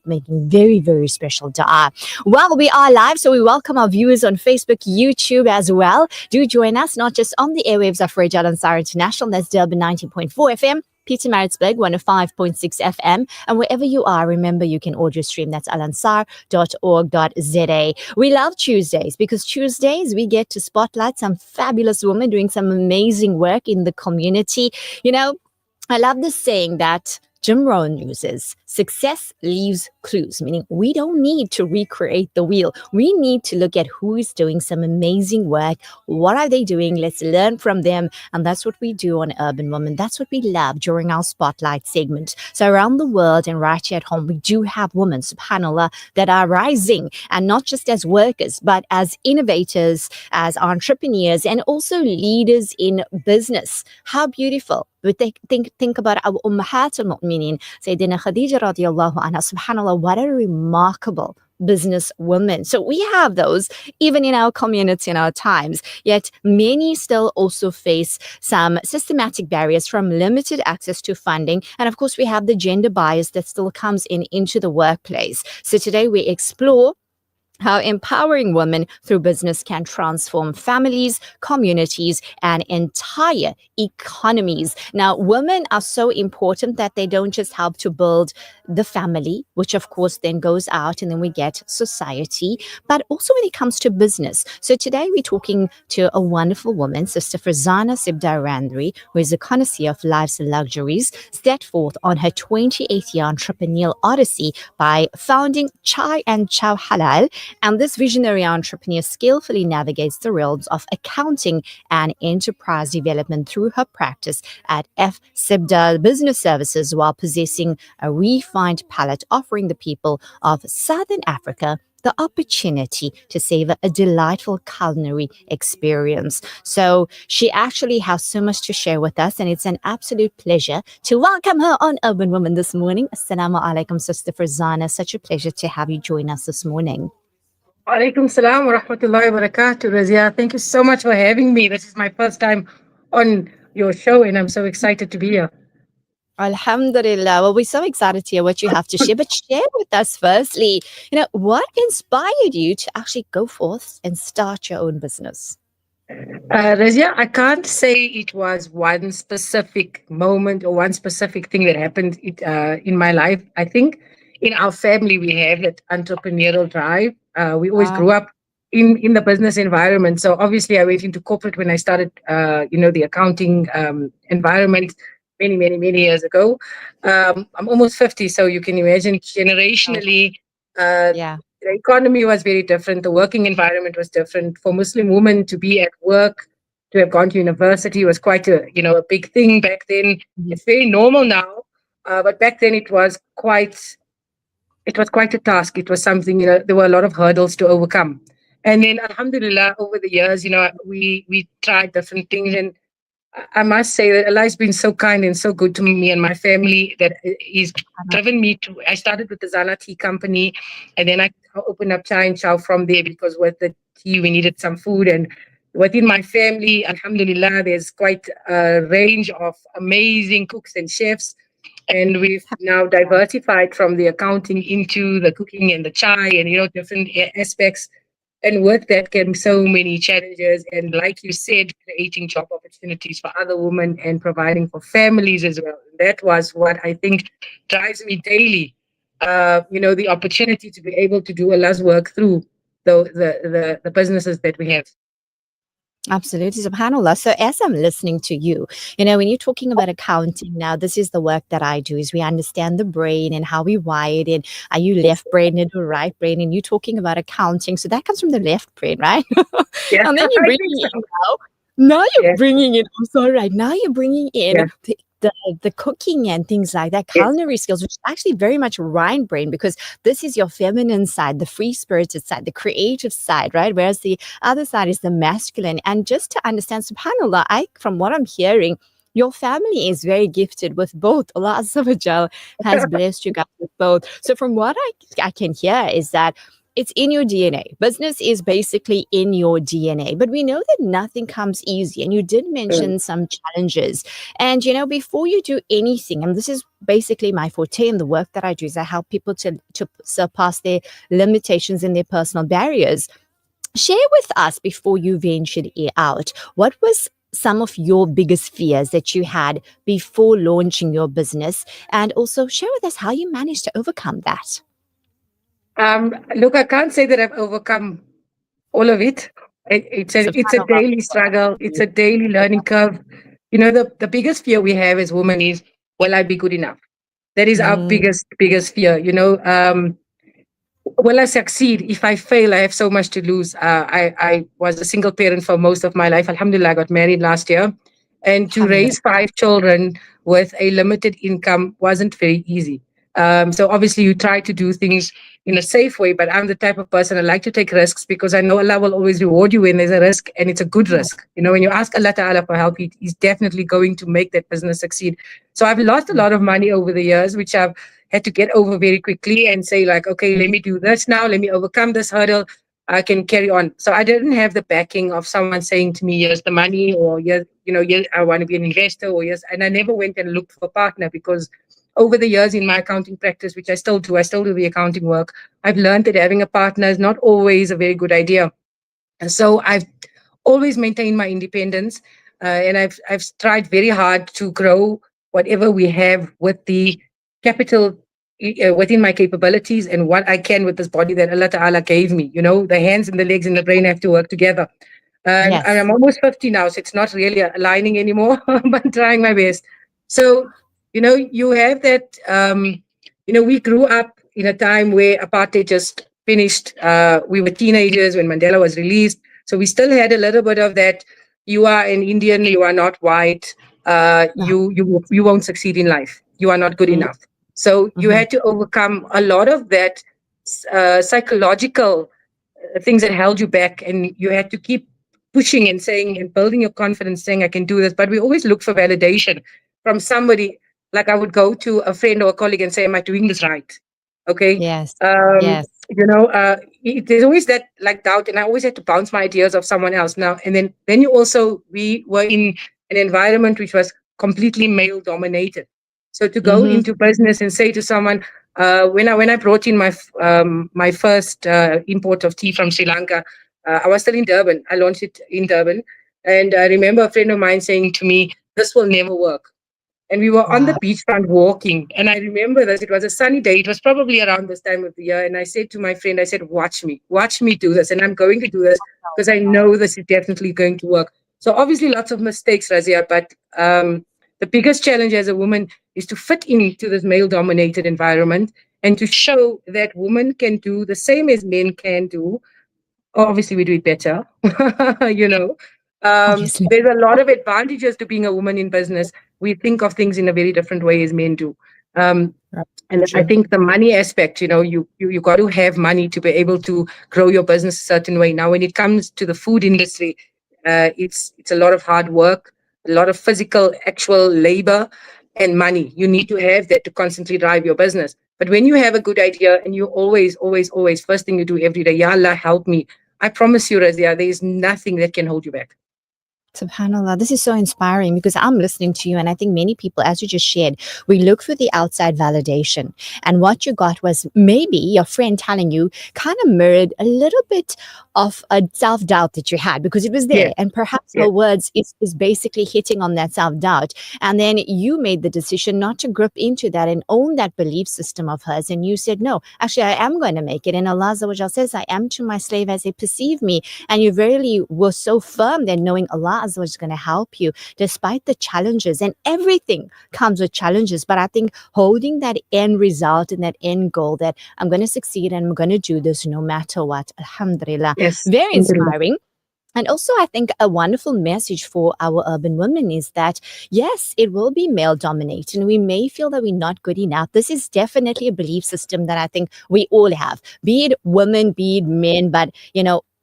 making very, very special dua. Well, we are live, so we welcome our viewers on Facebook, YouTube as well. Do join us, not just on the airwaves of Razia Rangrage International, that's Durban 90.4 FM, Pietermaritzburg 105.6 FM, and wherever you are, remember you can audio stream. That's alansar.org.za. We love Tuesdays because Tuesdays we get to spotlight some fabulous women doing some amazing work in the community. You know, I love this saying that Jim Rohn uses: success leaves clues, meaning we don't need to recreate the wheel. We need to look at who is doing some amazing work. What are they doing? Let's learn from them. And that's what we do on Urban Woman. That's what we love during our spotlight segment. So around the world and right here at home, we do have women, subhanAllah, that are rising, and not just as workers, but as innovators, as entrepreneurs, and also leaders in business. How beautiful. We think about our Ummahat al-Mu'mineen, Sayyidina Khadija radiallahu anha. SubhanAllah, what a remarkable business woman. So we have those even in our community in our times, yet many still also face some systematic barriers, from limited access to funding, and of course we have the gender bias that still comes into the workplace. So today we explore how empowering women through business can transform families, communities, and entire economies. Now, women are so important that they don't just help to build the family, which of course then goes out and then we get society, but also when it comes to business. So today we're talking to a wonderful woman, Sister Razia Rangrage, who is a connoisseur of life's luxuries, set forth on her 28-year entrepreneurial odyssey by founding Chai and Chow Halal. And this visionary entrepreneur skillfully navigates the realms of accounting and enterprise development through her practice at F. Sibdal Business Services, while possessing a refined palate, offering the people of Southern Africa the opportunity to savor a delightful culinary experience. So she actually has so much to share with us, and it's an absolute pleasure to welcome her on Urban Woman this morning. Assalamu alaikum, Sister Razia. Such a pleasure to have you join us this morning. Alaikum salam wa rahmatullahi wa barakatuh, Razia. Thank you so much for having me. This is my first time on your show, and I'm so excited to be here. Alhamdulillah. Well, we're so excited to hear what you have to share, but share with us firstly, what inspired you to actually go forth and start your own business? Razia, I can't say it was one specific moment or one specific thing that happened in my life. I think in our family, we have that entrepreneurial drive. We always grew up in the business environment. So obviously I went into corporate when I started, the accounting environment many years ago. I'm almost 50, so you can imagine generationally, the economy was very different. The working environment was different. For Muslim women to be at work, to have gone to university was quite a big thing back then. It's very normal now, but back then it was quite a task. It was something, there were a lot of hurdles to overcome. And then alhamdulillah, over the years, we tried different things, and I must say that Allah has been so kind and so good to me and my family that He's driven me to. I started with the Zana Tea Company, and then I opened up Chai and Chow from there, because with the tea we needed some food. And within my family, alhamdulillah, there's quite a range of amazing cooks and chefs. And we've now diversified from the accounting into the cooking and the chai and, different aspects. And with that came so many challenges. And like you said, creating job opportunities for other women and providing for families as well. That was what I think drives me daily. The opportunity to be able to do Allah's work through the businesses that we have. Absolutely, subhanAllah. So as I'm listening to you, when you're talking about accounting now, this is the work that I do, is we understand the brain and how we wire it, and are you left-brained or right-brained, and you're talking about accounting. So that comes from the left brain, right? Yeah, and then you're bringing in now you're bringing in, I'm sorry, right, now you're bringing in the cooking and things like that, culinary skills, which is actually very much right brain, because this is your feminine side, the free-spirited side, the creative side, right? Whereas the other side is the masculine. And just to understand, subhanAllah, from what I'm hearing, your family is very gifted with both. Allah Azza wa Jal has blessed you guys with both. So from what I can hear is that it's in your DNA. Business is basically in your DNA. But we know that nothing comes easy. And you did Mm. mention some challenges. And, before you do anything, and this is basically my forte in the work that I do, is I help people to surpass their limitations and their personal barriers. Share with us before you ventured out. What was some of your biggest fears that you had before launching your business? And also share with us how you managed to overcome that. Look, I can't say that I've overcome all of it. It's a Subhanallah. daily struggle. It's a daily learning curve. The biggest fear we have as women is, will I be good enough? That is our Mm, biggest fear. Will I succeed? If I fail, I have so much to lose. I was a single parent for most of my life. Alhamdulillah, I got married last year. And to raise alhamdulillah. 5 children with a limited income wasn't very easy. So obviously, you try to do things in a safe way, but I'm the type of person I like to take risks because I know Allah will always reward you when there's a risk and it's a good risk. When you ask Allah Ta'ala for help, He's definitely going to make that business succeed. So I've lost a lot of money over the years, which I've had to get over very quickly and say, like, okay, let me do this now, let me overcome this hurdle, I can carry on. So I didn't have the backing of someone saying to me, here's the money, or yes, yes, I want to be an investor, or yes. And I never went and looked for a partner because over the years in my accounting practice, which I still do the accounting work, I've learned that having a partner is not always a very good idea. And so I've always maintained my independence, and I've tried very hard to grow whatever we have with the capital within my capabilities and what I can with this body that Allah Ta'ala gave me. The hands and the legs and the brain have to work together. And Yes. I'm almost 50 now, so it's not really aligning anymore, but I'm trying my best. So, you have that, we grew up in a time where apartheid just finished. We were teenagers when Mandela was released. So we still had a little bit of that. You are an Indian, you are not white. Uh, You won't succeed in life. You are not good mm, enough. So you mhm. had to overcome a lot of that psychological things that held you back, and you had to keep pushing and saying and building your confidence, saying, I can do this. But we always look for validation from somebody. Like I would go to a friend or a colleague and say, am I doing this right? Okay. Yes. um Yes. there's always that like doubt, and I always had to bounce my ideas off someone else. Now and then we were in an environment which was completely male dominated. So to go Mm-hmm. into business and say to someone, when I brought in my first import of tea from Sri Lanka, I was still in Durban. I launched it in Durban, and I remember a friend of mine saying to me, "This will never work." And we were on the Wow. beachfront walking. And I remember that it was a sunny day. It was probably around this time of the year. And I said to my friend, I said, watch me do this. And I'm going to do this because I know this is definitely going to work. So obviously lots of mistakes, Razia, but the biggest challenge as a woman is to fit into this male dominated environment and to show that women can do the same as men can do. Obviously we do it better. you know Obviously. there's a lot of advantages to being a woman in business. We think of things in a very different way as men do. um, Right. and I True. think the money aspect, you got to have money to be able to grow your business a certain way. Now when it comes to the food industry, it's a lot of hard work, a lot of physical actual labor and money. You need to have that to constantly drive your business. But when you have a good idea and you always first thing you do every day, ya Allah help me, I promise you, Razia, there is nothing that can hold you back. SubhanAllah, this is so inspiring because I'm listening to you, and I think many people, as you just shared, we look for the outside validation. And what you got was maybe your friend telling you kind of mirrored a little bit of a self doubt that you had because it was Yes, there. And perhaps her yes, words is basically hitting on that self doubt. And then you made the decision not to grip into that and own that belief system of hers. And you said, no, actually, I am going to make it. And Allah Azza wa Jal says, I am to my slave as they perceive me. And you really were so firm that knowing Allah Azza wa Jal is going to help you despite the challenges. And everything comes with challenges. But I think holding that end result and that end goal that I'm going to succeed and I'm going to do this no matter what. Alhamdulillah. yes. Very Alhamdulillah. inspiring. And also, I think a wonderful message for our urban women is that, yes, it will be male dominated and we may feel that we're not good enough. This is definitely a belief system that I think we all have, be it women, be it men. But,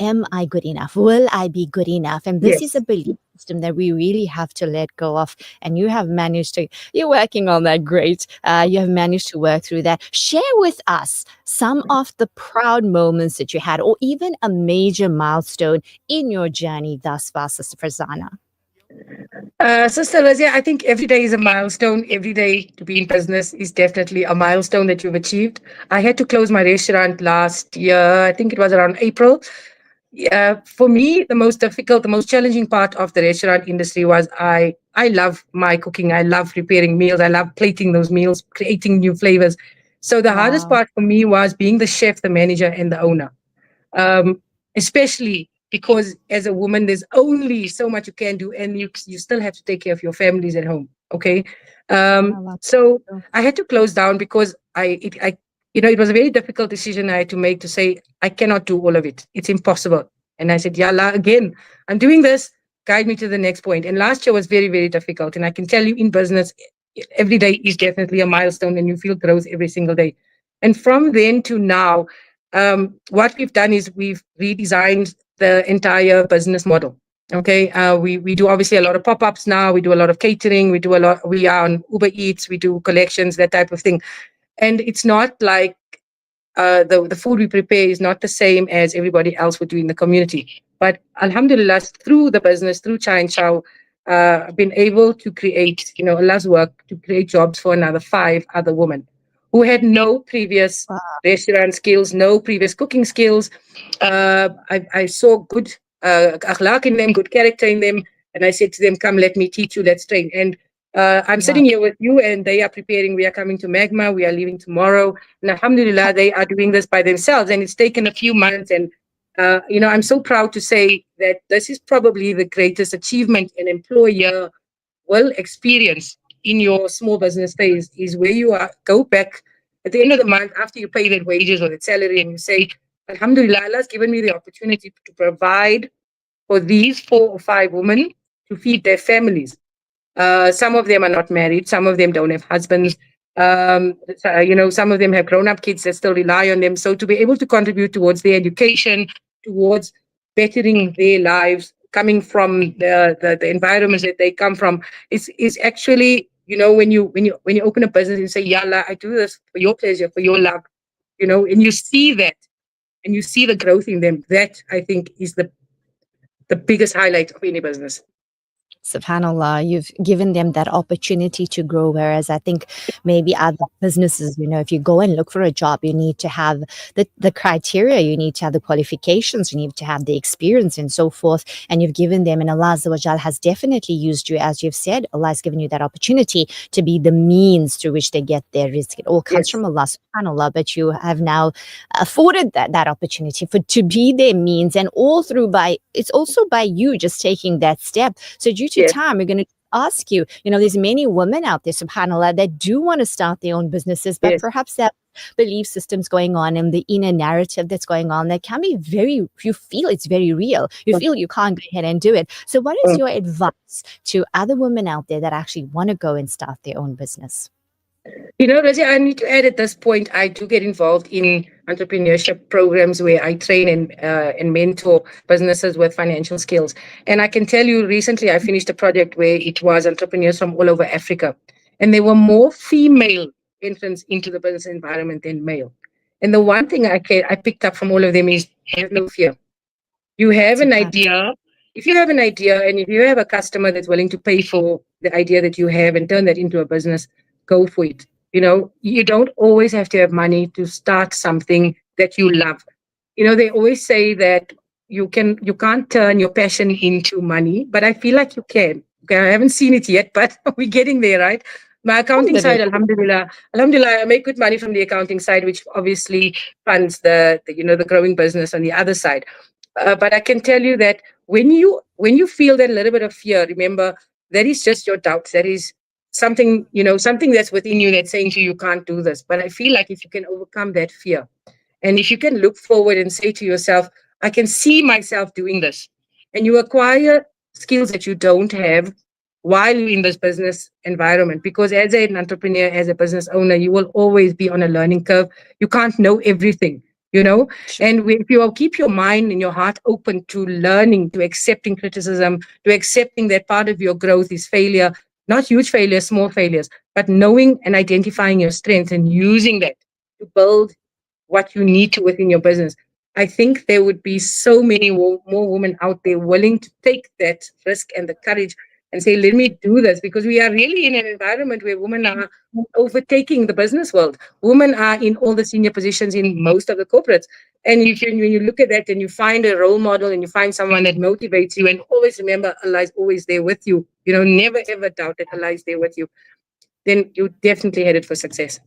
am I good enough? Will I be good enough? And this is a Yes. belief system that we really have to let go of. And you have managed to, you're working on that great. You have managed to work through that. Share with us some of the proud moments that you had, or even a major milestone in your journey thus far, Sister Farzana. Sister Razia, I think every day is a milestone. Every day to be in business is definitely a milestone that you've achieved. I had to close my restaurant last year. I think it was around April. Yeah, for me, the most difficult, the most challenging part of the restaurant industry was I love my cooking. I love preparing meals. I love plating those meals, creating new flavors. So the hardest Wow. part for me was being the chef, the manager, and the owner, um, especially because as a woman, there's only so much you can do, and you still have to take care of your families at home. Okay, SubhanAllah. so I had to close down because it was a very difficult decision I had to make to say I cannot do all of it. It's impossible. And I said, Yalla, again, I'm doing this. Guide me to the next point. And last year was very, very difficult. And I can tell you in business, every day is definitely a milestone, and you feel growth every single day. And from then to now, what we've done is we've redesigned the entire business model. Okay, we do obviously a lot of pop ups now. We do a lot of catering. We do a lot. We are on Uber Eats. We do collections, that type of thing. And it's not like the food we prepare is not the same as everybody else would do in the community. But Alhamdulillah, through the business, through Chai and Chow, I've been able to create, Allah's work to create jobs for another 5 other women who had no previous Wow. restaurant skills, no previous cooking skills. I saw good akhlaq in them, good character in them. And I said to them, come, let me teach you, let's train. And I'm Wow. sitting here with you, and they are preparing. We are coming to Magma. We are leaving tomorrow. And Alhamdulillah, they are doing this by themselves. And it's taken a few months. And, I'm so proud to say that this is probably the greatest achievement an employer will experience in your small business phase is where you are, go back at the end of the month after you pay their wages or their salary, and you say, Alhamdulillah, Allah has given me the opportunity to provide for these 4 or 5 women to feed their families. Some of them are not married. Some of them don't have husbands. Some of them have grown-up kids that still rely on them. So to be able to contribute towards their education, towards bettering their lives, coming from the environments that they come from, is actually, when you open a business and say, Yalla, I do this for your pleasure, for your love, and you see that, and you see the growth in them. That I think is the biggest highlight of any business. SubhanAllah, you've given them that opportunity to grow. Whereas I think maybe other businesses, if you go and look for a job, you need to have the criteria, you need to have the qualifications, you need to have the experience and so forth. And you've given them, and Allah Azza wa Jal has definitely used you, as you've said. Allah has given you that opportunity to be the means through which they get their rizq. It all comes Yes, from Allah, SubhanAllah, but you have now afforded that opportunity for to be their means, and all through by it's also by you just taking that step. So due to yes, time, we're going to ask you, there's many women out there, subhanAllah, that do want to start their own businesses, but yes. perhaps that belief systems going on and the inner narrative that's going on that can be you feel it's very real. You feel you can't go ahead and do it. So what is Mm. your advice to other women out there that actually want to go and start their own business? Razia, I need to add at this point, I do get involved in entrepreneurship programs where I train and mentor businesses with financial skills. And I can tell you, recently I finished a project where it was entrepreneurs from all over Africa, and there were more female entrants into the business environment than male. And the one thing I picked up from all of them is have no fear. You have an Subhan. idea. If you have an idea and if you have a customer that's willing to pay for the idea that you have and turn that into a business, go for it. You don't always have to have money to start something that you love. They always say that you can't turn your passion into money, but I feel like you can. Okay, I haven't seen it yet, but we're getting there, right? My accounting side, alhamdulillah, I make good money from the accounting side, which obviously funds the growing business on the other side. But I can tell you that when you feel that little bit of fear, remember that is just your doubts. That is something that's within you that's saying to you, you can't do this. But I feel like if you can overcome that fear, and if you can look forward and say to yourself, I can see myself doing this, and you acquire skills that you don't have while you're in this business environment, because as an entrepreneur, as a business owner, you will always be on a learning curve. You can't know everything. you know. Sure. And if you keep your mind and your heart open to learning, to accepting criticism, to accepting that part of your growth is failure, not huge failures, small failures, but knowing and identifying your strengths and using that to build what you need to within your business. I think there would be so many more women out there willing to take that risk and the courage and say, let me do this, because we are really in an environment where women are overtaking the business world. Women are in all the senior positions in most of the corporates. And when you look at that and you find a role model and you find someone that motivates you, and always remember Allah is always there with you, never ever doubt that Allah is there with you, then you're definitely headed for success.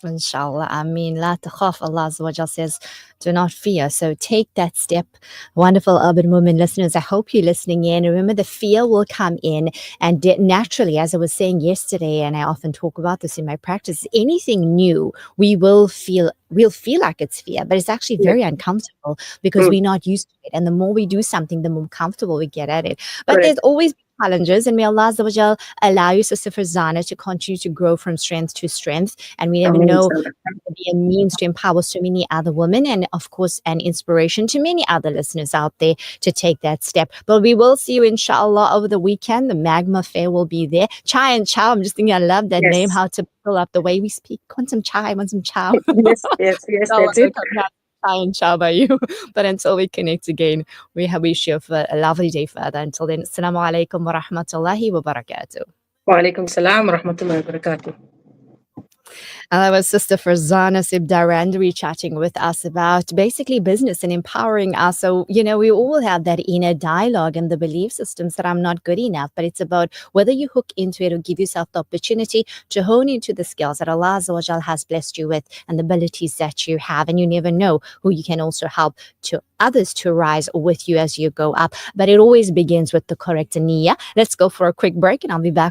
Inshallah. I mean, la takhaf, Allah Azza wa Jal says, do not fear. So take that step. Wonderful urban women listeners, I hope you're listening in. Remember, the fear will come in. And naturally, as I was saying yesterday, and I often talk about this in my practice, anything new, we'll feel like it's fear, but it's actually Yes. very uncomfortable because Mm, we're not used to it. And the more we do something, the more comfortable we get at it. But there's correct. always challenges, and may Allah Azza wa Jal allow you, Sister Farzana, to continue to grow from strength to strength. And we never Ameen, know, inshallah. be a means to empower so many other women, and of course an inspiration to many other listeners out there to take that step. But we will see you inshallah over the weekend. The Magma Fair will be there. Chai and Chow, I'm just thinking, I love that name, Yes. how to pull up the way we speak. Want some chai, want some chow. Yes, yes, yes, Inshallah, that's we'll it. come down to chai and chow by you. But until we connect again, we wish you a lovely day further. Until then, assalamu alaikum wa rahmatullahi wa barakatuh. Wa alaikum salam wa rahmatullahi wa barakatuh. And that was Sister Farzana Sibdarandri chatting with us about basically business and empowering us. So, we all have that inner dialogue and the belief systems that I'm not good enough, but it's about whether you hook into it or give yourself the opportunity to hone into the skills that Allah Azza wa Jal has blessed you with and the abilities that you have. And you never know who you can also help to others to rise with you as you go up. But it always begins with the correct niyyah. Let's go for a quick break and I'll be back